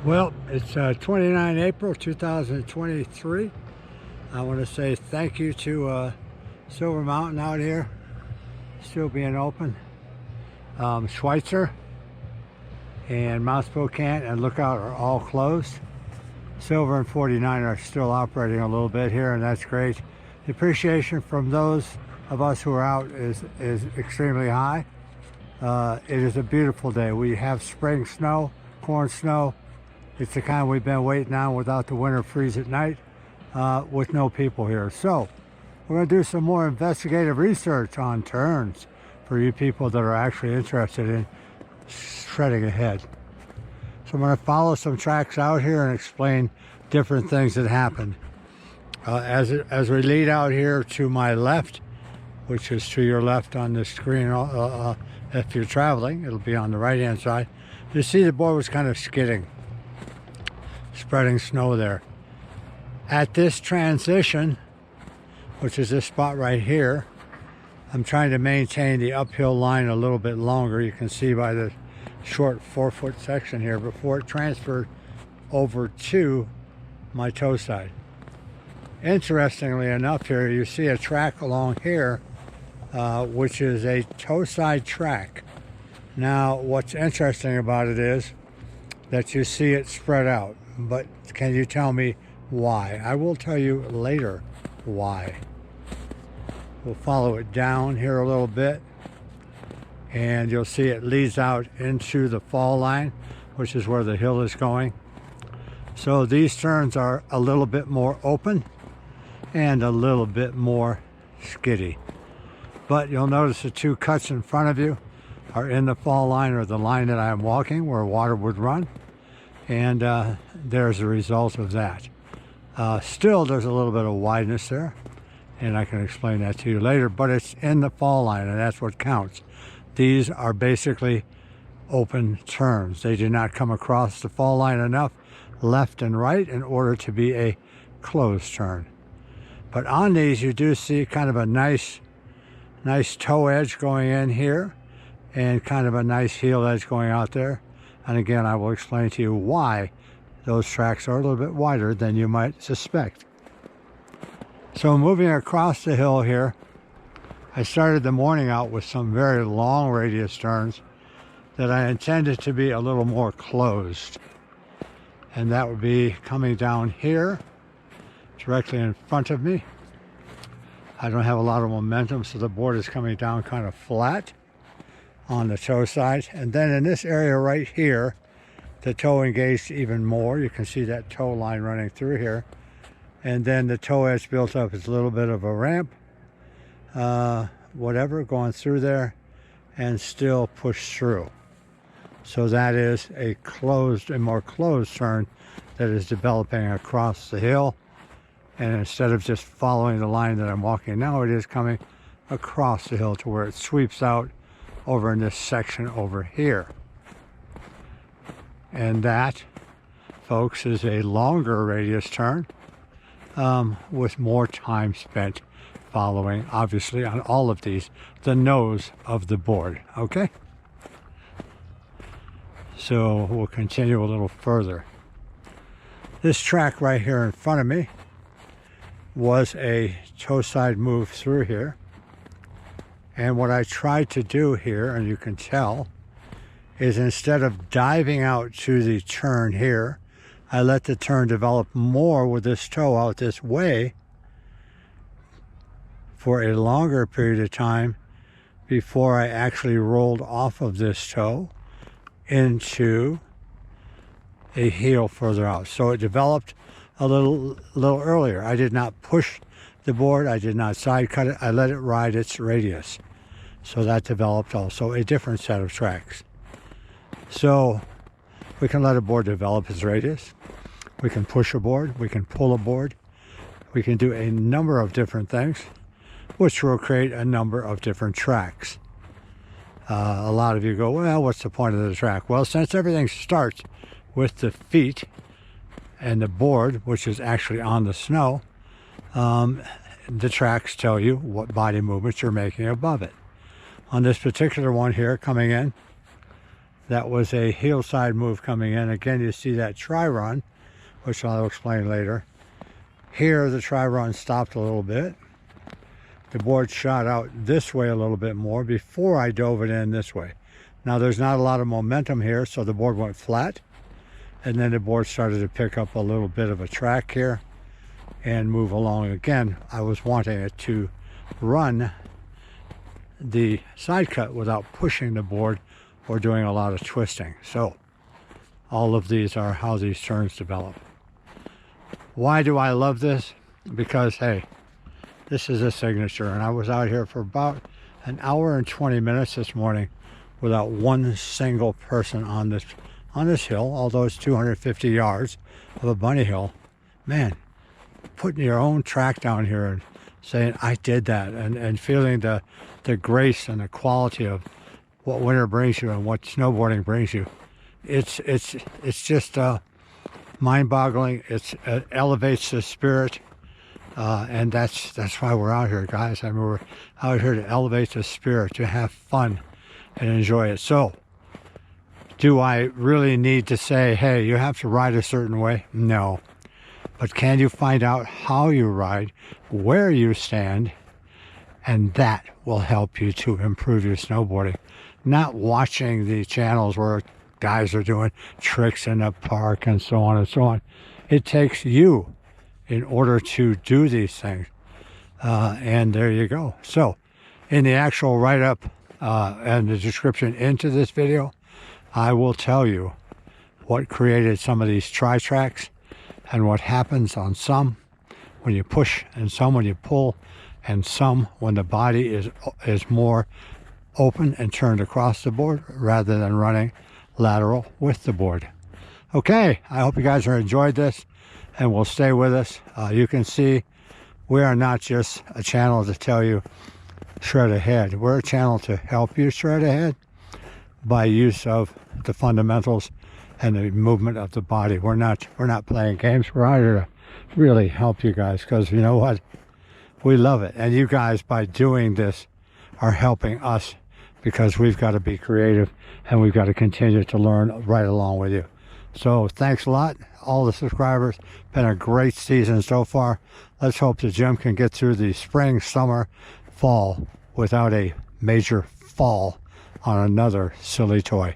Well, it's 29 April 2023. I want to say thank you to Silver Mountain out here, still being open. Schweitzer and Mount Spokane and Lookout are all closed. Silver and 49 are still operating a little bit here, and that's great. The appreciation from those of us who are out is extremely high. It is a beautiful day. We have spring snow, corn snow. It's the kind we've been waiting on without the winter freeze at night, with no people here. So we're going to do some more investigative research on turns for you people that are actually interested in shredding ahead. So I'm going to follow some tracks out here and explain different things that happened. As we lead out here to my left, which is to your left on the screen, if you're traveling, it'll be on the right hand side. You see the board was kind of skidding, spreading snow there. At this transition, which is this spot right here, I'm trying to maintain the uphill line a little bit longer. You can see by the short 4-foot section here before it transferred over to my toe side. Interestingly enough, here you see a track along here, which is a toe side track. Now, what's interesting about it is that you see it spread out, but can you tell me why? I will tell you later why. We'll follow it down here a little bit, and you'll see it leads out into the fall line, which is where the hill is going. So these turns are a little bit more open and a little bit more skiddy. But you'll notice the two cuts in front of you are in the fall line, or the line that I'm walking where water would run. And there's a result of that. Still, there's a little bit of wideness there, and I can explain that to you later, but it's in the fall line, and that's what counts. These are basically open turns. They do not come across the fall line enough left and right in order to be a closed turn. But on these, you do see kind of a nice toe edge going in here, and kind of a nice heel edge going out there. And again, I will explain to you why those tracks are a little bit wider than you might suspect. So moving across the hill here, I started the morning out with some very long radius turns that I intended to be a little more closed. And that would be coming down here, directly in front of me. I don't have a lot of momentum, so the board is coming down kind of flat on the toe side. And then in this area right here, the toe engaged even more. You can see that toe line running through here. And then the toe edge built up as a little bit of a ramp, whatever, going through there and still push through. So that is a more closed turn that is developing across the hill. And instead of just following the line that I'm walking now, it is coming across the hill to where it sweeps out over in this section over here. And that, folks, is a longer radius turn with more time spent following, obviously, on all of these, the nose of the board, okay? So we'll continue a little further. This track right here in front of me was a toe side move through here. And what I tried to do here, and you can tell, is instead of diving out to the turn here, I let the turn develop more with this toe out this way for a longer period of time before I actually rolled off of this toe into a heel further out. So it developed a little earlier. I did not push the board. I did not side cut it. I let it ride its radius. So that developed also a different set of tracks. So we can let a board develop its radius. We can push a board. We can pull a board. We can do a number of different things, which will create a number of different tracks. A lot of you go, well, what's the point of the track? Well, since everything starts with the feet and the board, which is actually on the snow, the tracks tell you what body movements you're making above it. On this particular one here, coming in That was a hillside move coming in. Again, you see that tri-run, which I'll explain later. Here, the tri-run stopped a little bit. The board shot out this way a little bit more before I dove it in this way. Now, there's not a lot of momentum here, so the board went flat. And then the board started to pick up a little bit of a track here and move along. Again, I was wanting it to run the side cut without pushing the board or doing a lot of twisting. So all of these are how these turns develop. Why do I love this? Because, hey, this is a signature, and I was out here for about an hour and 20 minutes this morning without one single person on this hill, although it's 250 yards of a bunny hill. Man, putting your own track down here and saying, I did that, and feeling the grace and the quality of what winter brings you and what snowboarding brings you. It's just mind-boggling. It elevates the spirit. And that's why we're out here, guys. I mean, we're out here to elevate the spirit, to have fun and enjoy it. So, do I really need to say, hey, you have to ride a certain way? No. But can you find out how you ride, where you stand, and that will help you to improve your snowboarding. Not watching the channels where guys are doing tricks in the park and so on and so on. It takes you in order to do these things. And there you go. So in the actual write-up and the description into this video, I will tell you what created some of these tri-tracks and what happens on some when you push and some when you pull and some when the body is more open and turned across the board rather than running lateral with the board. Okay, I hope you guys are enjoyed this and will stay with us. You can see we are not just a channel to tell you shred ahead. We're a channel to help you shred ahead by use of the fundamentals and the movement of the body. We're not playing games. We're out here to really help you guys, because you know what? We love it. And you guys, by doing this, are helping us, because we've got to be creative and we've got to continue to learn right along with you. So thanks a lot, all the subscribers. Been a great season so far. Let's hope the gym can get through the spring, summer, fall without a major fall on another silly toy.